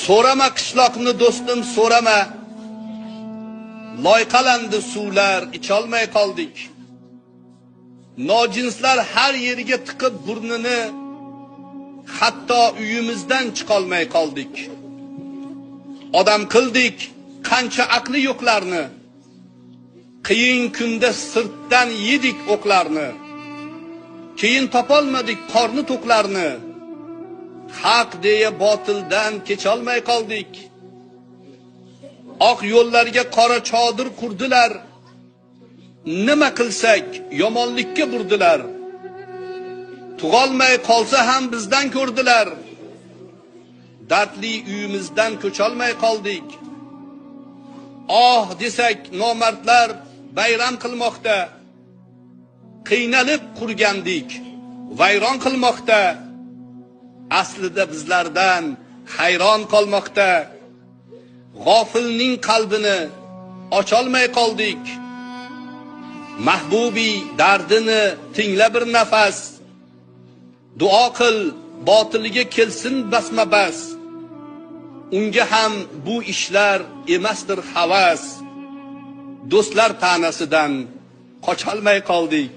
So'rama qishloqni do'stim, so'rama. Loyqalandi suvlar, icholmay qoldik. Nojinslar har yerga tiqib burnini, hatto uyimizdan chiqolmay qoldik. Odam qildik qancha aqli yo'qlarni. Qiyin kunda sirtdan yedik o'qlarni. Keyin topolmadik qorni to'qlarni. Haq deya botildan kecholmay qoldik. Oq yo'llarga qora chodir qurdilar. Nima qilsak yomonlikka burdilar. Tug'olmay qolsa ham bizdan ko'rdilar. Dardli uyimizdan ko'cholmay qoldik. Oh desak nomardlar bayram qilmoqda. Qiynalib qurgandik, vayron qilmoqda. Aslida bizlardan hayron qolmoqda. G'ofilning qalbini ocholmay qoldik. Mahbubi dardini tingla bir nafas. Duo qil botiliga kelsin basma bas. Unga ham bu ishlar emasdir havas. Do'stlar tanasidan qocholmay qoldik.